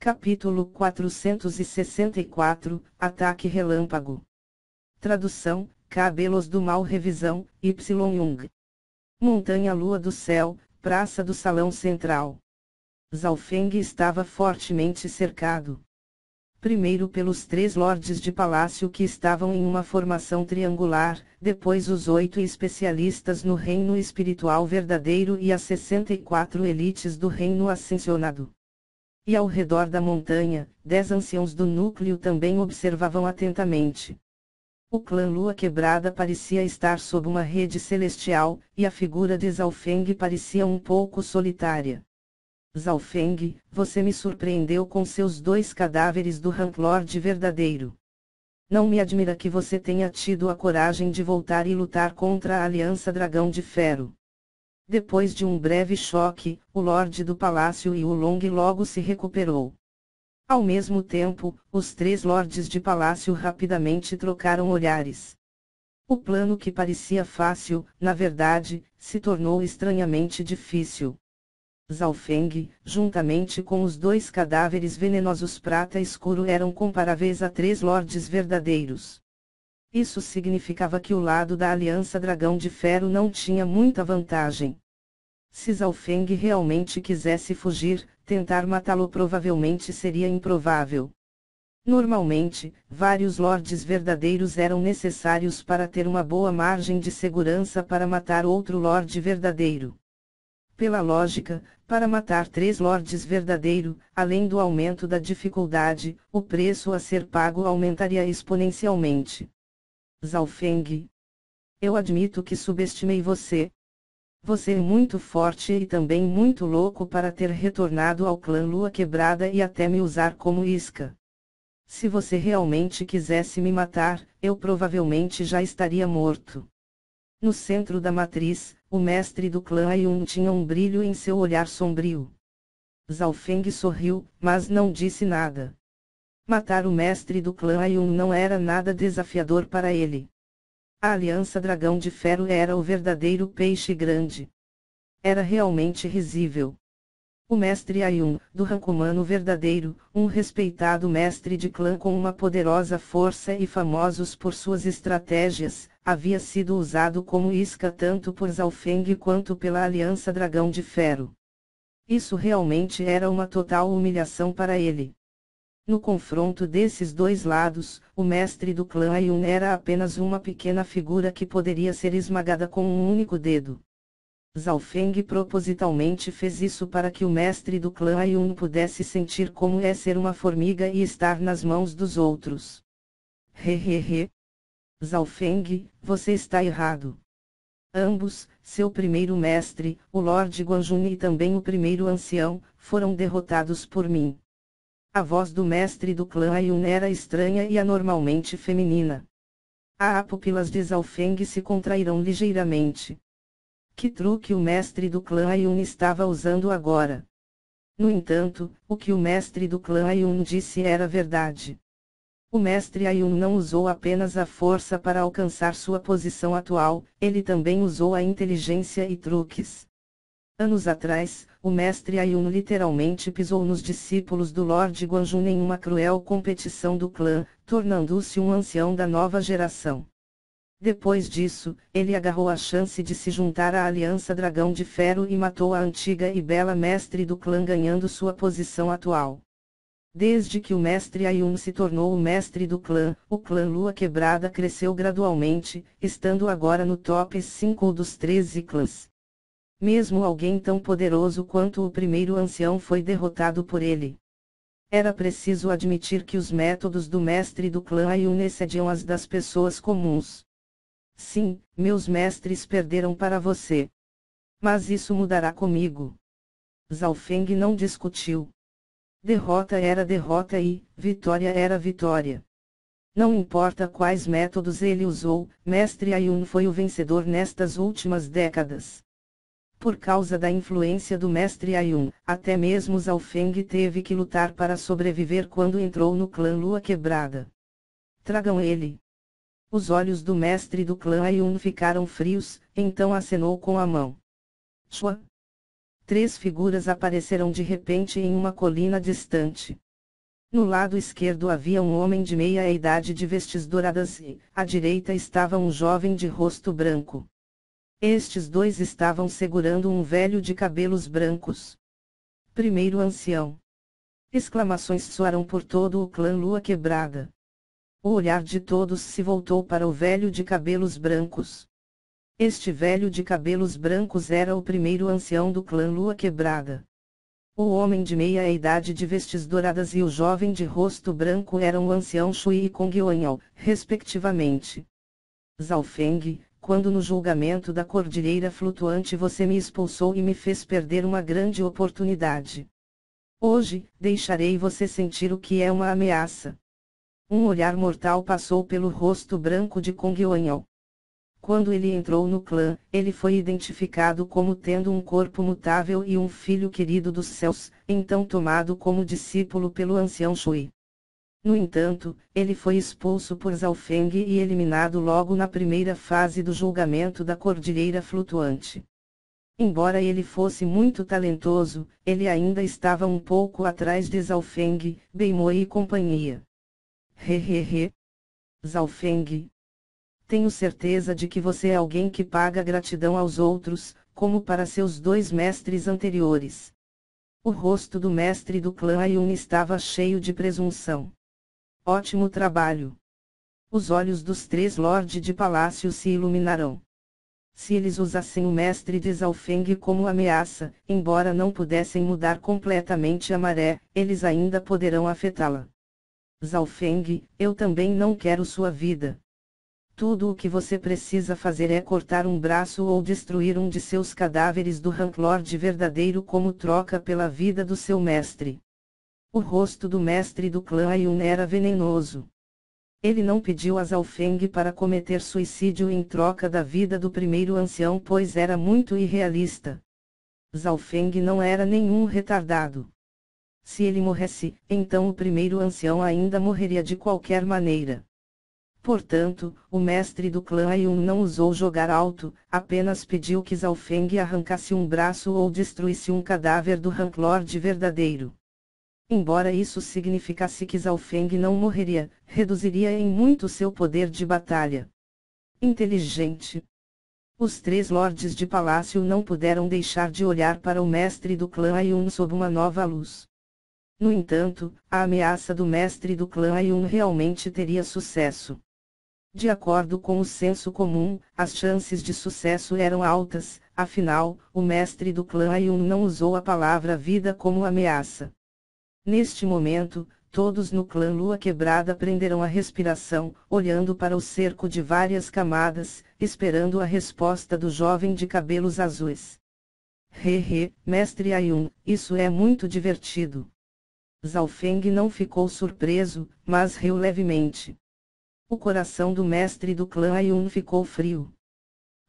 Capítulo 464, Ataque Relâmpago. Tradução, Cabelos do Mal. Revisão, Y. Jung. Montanha Lua do Céu, Praça do Salão Central. Zhaofeng estava fortemente cercado. Primeiro pelos 3 lordes de palácio que estavam em uma formação triangular, depois os 8 especialistas no reino espiritual verdadeiro e as 64 elites do reino ascensionado. E ao redor da montanha, 10 anciãos do núcleo também observavam atentamente. O clã Lua Quebrada parecia estar sob uma rede celestial, e a figura de Zhaofeng parecia um pouco solitária. Zhaofeng, você me surpreendeu com seus 2 cadáveres do Ranklord verdadeiro. Não me admira que você tenha tido a coragem de voltar e lutar contra a Aliança Dragão de Ferro. Depois de um breve choque, o Lorde do Palácio e o Long logo se recuperou. Ao mesmo tempo, os 3 lordes de palácio rapidamente trocaram olhares. O plano que parecia fácil, na verdade, se tornou estranhamente difícil. Zhaofeng, juntamente com os 2 cadáveres venenosos prata escuro, eram comparáveis a 3 lordes verdadeiros. Isso significava que o lado da Aliança Dragão de Ferro não tinha muita vantagem. Se Zhaofeng realmente quisesse fugir, tentar matá-lo provavelmente seria improvável. Normalmente, vários lordes verdadeiros eram necessários para ter uma boa margem de segurança para matar outro lorde verdadeiro. Pela lógica, para matar 3 lordes verdadeiro, além do aumento da dificuldade, o preço a ser pago aumentaria exponencialmente. Zhaofeng. Eu admito que subestimei você. Você é muito forte e também muito louco para ter retornado ao clã Lua Quebrada e até me usar como isca. Se você realmente quisesse me matar, eu provavelmente já estaria morto. No centro da matriz, o mestre do clã Ayun tinha um brilho em seu olhar sombrio. Zhaofeng sorriu, mas não disse nada. Matar o mestre do clã Ayun não era nada desafiador para ele. A Aliança Dragão de Ferro era o verdadeiro peixe grande. Era realmente risível. O mestre Ayun, do rank humano verdadeiro, um respeitado mestre de clã com uma poderosa força e famosos por suas estratégias, havia sido usado como isca tanto por Zhaofeng quanto pela Aliança Dragão de Ferro. Isso realmente era uma total humilhação para ele. No confronto desses 2 lados, o mestre do clã Ayun era apenas uma pequena figura que poderia ser esmagada com um único dedo. Zhaofeng propositalmente fez isso para que o mestre do clã Ayun pudesse sentir como é ser uma formiga e estar nas mãos dos outros. Hehehe. Zhaofeng, você está errado. Ambos, seu primeiro mestre, o Lorde Guanjun e também o primeiro ancião, foram derrotados por mim. A voz do mestre do clã Ayun era estranha e anormalmente feminina. As pupilas de Zhaofeng se contraíram ligeiramente. Que truque o mestre do clã Ayun estava usando agora? No entanto, o que o mestre do clã Ayun disse era verdade. O mestre Ayun não usou apenas a força para alcançar sua posição atual, ele também usou a inteligência e truques. Anos atrás, o mestre Ayun literalmente pisou nos discípulos do Lorde Guanjun em uma cruel competição do clã, tornando-se um ancião da nova geração. Depois disso, ele agarrou a chance de se juntar à Aliança Dragão de Ferro e matou a antiga e bela mestre do clã, ganhando sua posição atual. Desde que o mestre Ayun se tornou o mestre do clã, o clã Lua Quebrada cresceu gradualmente, estando agora no top 5 dos 13 clãs. Mesmo alguém tão poderoso quanto o primeiro ancião foi derrotado por ele. Era preciso admitir que os métodos do mestre do clã Ayun excediam as das pessoas comuns. Sim, meus mestres perderam para você. Mas isso mudará comigo. Zhaofeng não discutiu. Derrota era derrota e vitória era vitória. Não importa quais métodos ele usou, mestre Ayun foi o vencedor nestas últimas décadas. Por causa da influência do mestre Ayun, até mesmo Zhaofeng teve que lutar para sobreviver quando entrou no clã Lua Quebrada. Tragam ele. Os olhos do mestre do clã Ayun ficaram frios, então acenou com a mão. Shua. 3 figuras apareceram de repente em uma colina distante. No lado esquerdo havia um homem de meia idade de vestes douradas e, à direita estava um jovem de rosto branco. Estes dois estavam segurando um velho de cabelos brancos. Primeiro ancião. Exclamações soaram por todo o clã Lua Quebrada. O olhar de todos se voltou para o velho de cabelos brancos. Este velho de cabelos brancos era o primeiro ancião do clã Lua Quebrada. O homem de meia idade de vestes douradas e o jovem de rosto branco eram o ancião Shui e Kong Yuanyao, respectivamente. Zhao Feng, quando no julgamento da Cordilheira Flutuante você me expulsou e me fez perder uma grande oportunidade. Hoje, deixarei você sentir o que é uma ameaça. Um olhar mortal passou pelo rosto branco de Kong Yuanyao. Quando ele entrou no clã, ele foi identificado como tendo um corpo mutável e um filho querido dos céus, então tomado como discípulo pelo ancião Shui. No entanto, ele foi expulso por Zhao Feng e eliminado logo na primeira fase do julgamento da Cordilheira Flutuante. Embora ele fosse muito talentoso, ele ainda estava um pouco atrás de Zhao Feng, Beimoi e companhia. Hehehe. Zhao Feng. Tenho certeza de que você é alguém que paga gratidão aos outros, como para seus dois mestres anteriores. O rosto do mestre do clã Ayun estava cheio de presunção. Ótimo trabalho. Os olhos dos três lordes de palácio se iluminarão. Se eles usassem o mestre de Zhao Feng como ameaça, embora não pudessem mudar completamente a maré, eles ainda poderão afetá-la. Zhao Feng, eu também não quero sua vida. Tudo o que você precisa fazer é cortar um braço ou destruir um de seus cadáveres do Rank Lord verdadeiro como troca pela vida do seu mestre. O rosto do mestre do clã Ayun era venenoso. Ele não pediu a Zhao Feng para cometer suicídio em troca da vida do primeiro ancião pois era muito irrealista. Zhao Feng não era nenhum retardado. Se ele morresse, então o primeiro ancião ainda morreria de qualquer maneira. Portanto, o mestre do clã Ayun não ousou jogar alto, apenas pediu que Zhao Feng arrancasse um braço ou destruísse um cadáver do Rank Lord verdadeiro. Embora isso significasse que Zhao Feng não morreria, reduziria em muito seu poder de batalha. Inteligente. Os três lordes de palácio não puderam deixar de olhar para o mestre do clã Ayun sob uma nova luz. No entanto, a ameaça do mestre do clã Ayun realmente teria sucesso. De acordo com o senso comum, as chances de sucesso eram altas, afinal, o mestre do clã Ayun não usou a palavra vida como ameaça. Neste momento, todos no clã Lua Quebrada prenderam a respiração, olhando para o cerco de várias camadas, esperando a resposta do jovem de cabelos azuis. Mestre Ayun, isso é muito divertido. Zhao Feng não ficou surpreso, mas riu levemente. O coração do mestre do clã Ayun ficou frio.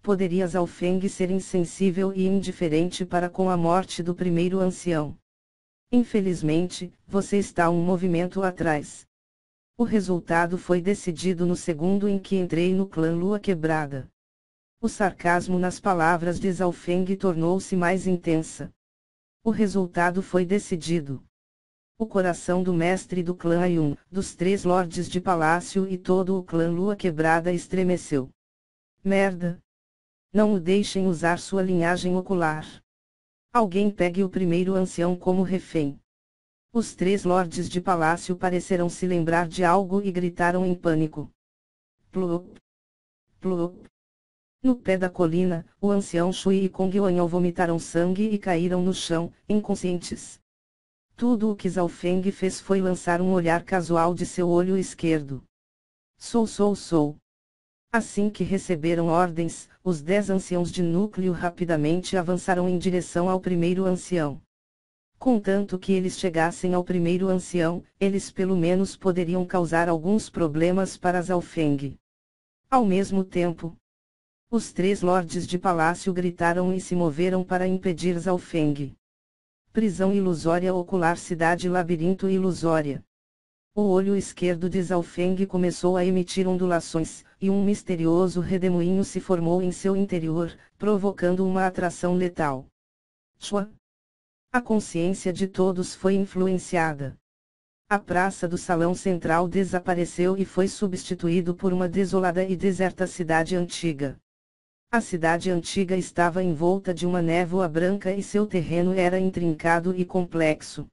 Poderia Zhao Feng ser insensível e indiferente para com a morte do primeiro ancião? Infelizmente, você está um movimento atrás. O resultado foi decidido no segundo em que entrei no clã Lua Quebrada. O sarcasmo nas palavras de Zhao Feng tornou-se mais intensa. O resultado foi decidido. O coração do mestre do clã Ayun, dos três lordes de palácio e todo o clã Lua Quebrada estremeceu. Merda! Não o deixem usar sua linhagem ocular. Alguém pegue o primeiro ancião como refém. Os três lordes de palácio pareceram se lembrar de algo e gritaram em pânico. Plup! Plup! No pé da colina, o ancião Shui e Kong Yuanyao vomitaram sangue e caíram no chão, inconscientes. Tudo o que Zhao Feng fez foi lançar um olhar casual de seu olho esquerdo. Sou. Assim que receberam ordens, os 10 anciãos de núcleo rapidamente avançaram em direção ao primeiro ancião. Contanto que eles chegassem ao primeiro ancião, eles pelo menos poderiam causar alguns problemas para Zhao Feng. Ao mesmo tempo, os três lordes de palácio gritaram e se moveram para impedir Zhao Feng. Prisão ilusória ocular cidade labirinto ilusória. O olho esquerdo de Zhao Feng começou a emitir ondulações, e um misterioso redemoinho se formou em seu interior, provocando uma atração letal. Chua! A consciência de todos foi influenciada. A praça do salão central desapareceu e foi substituído por uma desolada e deserta cidade antiga. A cidade antiga estava envolta de uma névoa branca e seu terreno era intrincado e complexo.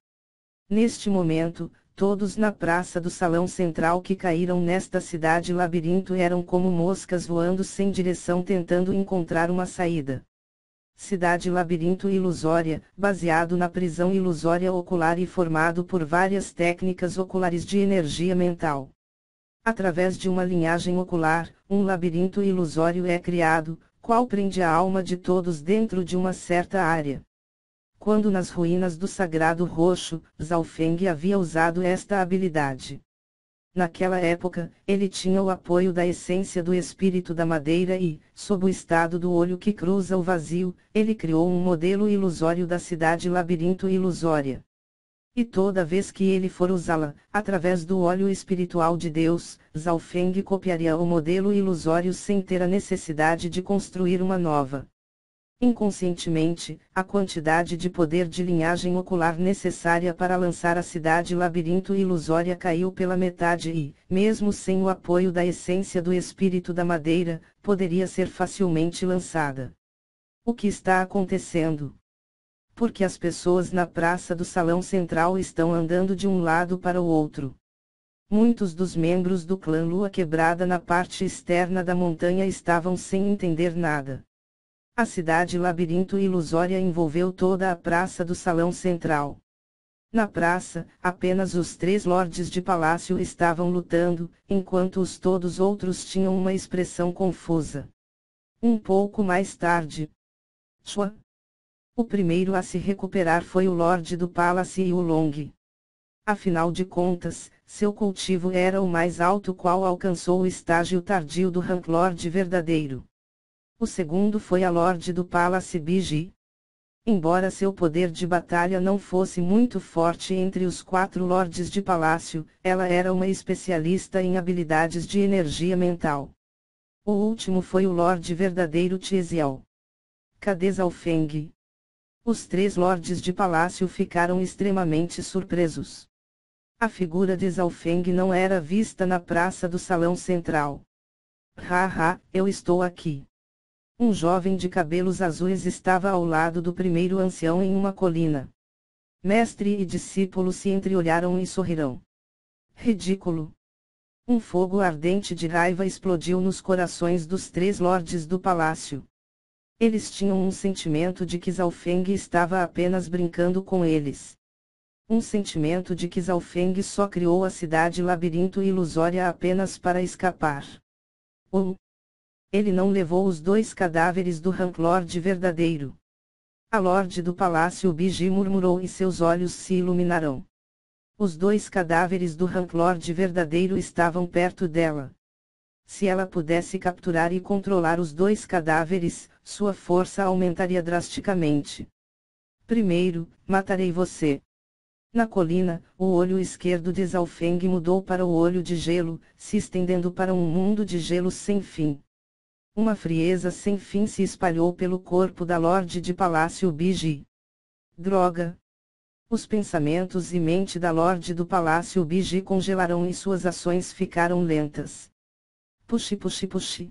Neste momento, todos na praça do salão central que caíram nesta cidade labirinto eram como moscas voando sem direção tentando encontrar uma saída. Cidade labirinto ilusória, baseado na prisão ilusória ocular e formado por várias técnicas oculares de energia mental. Através de uma linhagem ocular, um labirinto ilusório é criado, qual prende a alma de todos dentro de uma certa área. Quando nas ruínas do Sagrado Roxo, Zhao Feng havia usado esta habilidade. Naquela época, ele tinha o apoio da essência do espírito da madeira e, sob o estado do olho que cruza o vazio, ele criou um modelo ilusório da cidade labirinto ilusória. E toda vez que ele for usá-la, através do olho espiritual de Deus, Zhao Feng copiaria o modelo ilusório sem ter a necessidade de construir uma nova. Inconscientemente, a quantidade de poder de linhagem ocular necessária para lançar a cidade labirinto ilusória caiu pela metade e, mesmo sem o apoio da essência do espírito da madeira, poderia ser facilmente lançada. O que está acontecendo? Porque as pessoas na praça do salão central estão andando de um lado para o outro. Muitos dos membros do clã Lua Quebrada na parte externa da montanha estavam sem entender nada. A cidade labirinto ilusória envolveu toda a praça do salão central. Na praça, apenas os 3 lordes de palácio estavam lutando, enquanto os todos outros tinham uma expressão confusa. Um pouco mais tarde, Chua. O primeiro a se recuperar foi o Lorde do Palace e o Long. Afinal de contas, seu cultivo era o mais alto qual alcançou o estágio tardio do Rank Lord verdadeiro. O segundo foi a Lorde do Palace Biji. Embora seu poder de batalha não fosse muito forte entre os 4 lordes de palácio, ela era uma especialista em habilidades de energia mental. O último foi o Lorde verdadeiro Tiziel. Cadê Zhao Feng? Os 3 lordes de palácio ficaram extremamente surpresos. A figura de Zhao Feng não era vista na praça do salão central. Haha, eu estou aqui. Um jovem de cabelos azuis estava ao lado do primeiro ancião em uma colina. Mestre e discípulo se entreolharam e sorriram. Ridículo! Um fogo ardente de raiva explodiu nos corações dos 3 lordes do palácio. Eles tinham um sentimento de que Zhao Feng estava apenas brincando com eles. Um sentimento de que Zhao Feng só criou a cidade labirinto ilusória apenas para escapar. Ele não levou os 2 cadáveres do Rank Lord verdadeiro. A Lorde do Palácio Biji murmurou e seus olhos se iluminaram. Os 2 cadáveres do Rank Lord verdadeiro estavam perto dela. Se ela pudesse capturar e controlar os 2 cadáveres, sua força aumentaria drasticamente. Primeiro, matarei você. Na colina, o olho esquerdo de Zhao Feng mudou para o olho de gelo, se estendendo para um mundo de gelo sem fim. Uma frieza sem fim se espalhou pelo corpo da Lorde de Palácio Biji. Droga! Os pensamentos e mente da Lorde do Palácio Biji congelaram e suas ações ficaram lentas. Puxe, puxe, puxe.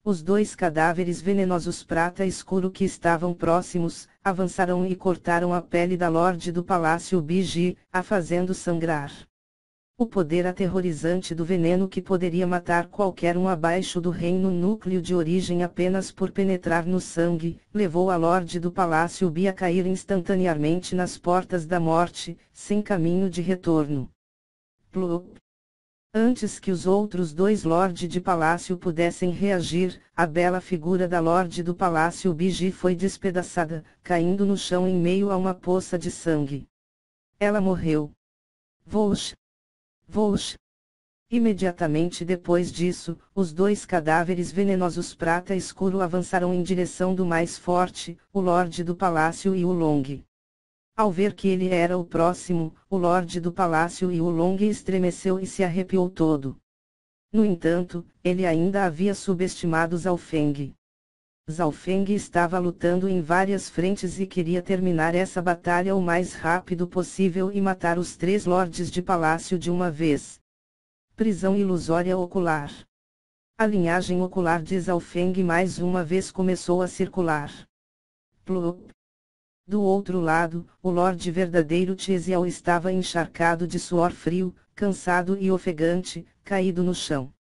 Os 2 cadáveres venenosos prata escuro que estavam próximos, avançaram e cortaram a pele da Lorde do Palácio Biji, a fazendo sangrar. O poder aterrorizante do veneno que poderia matar qualquer um abaixo do reino núcleo de origem apenas por penetrar no sangue, levou a Lorde do Palácio Bi a cair instantaneamente nas portas da morte, sem caminho de retorno. Plop. Antes que os outros 2 lordes de palácio pudessem reagir, a bela figura da Lorde do Palácio Biji foi despedaçada, caindo no chão em meio a uma poça de sangue. Ela morreu. Vosh! Vosh! Imediatamente depois disso, os 2 cadáveres venenosos prata escuro avançaram em direção do mais forte, o Lorde do Palácio e o Long. Ao ver que ele era o próximo, o Lorde do Palácio e o Long estremeceu e se arrepiou todo. No entanto, ele ainda havia subestimado Zhao Feng. Zhao Feng estava lutando em várias frentes e queria terminar essa batalha o mais rápido possível e matar os 3 lordes de palácio de uma vez. Prisão ilusória ocular. A linhagem ocular de Zhao Feng mais uma vez começou a circular. Plop. Do outro lado, o Lorde verdadeiro Tizial estava encharcado de suor frio, cansado e ofegante, caído no chão.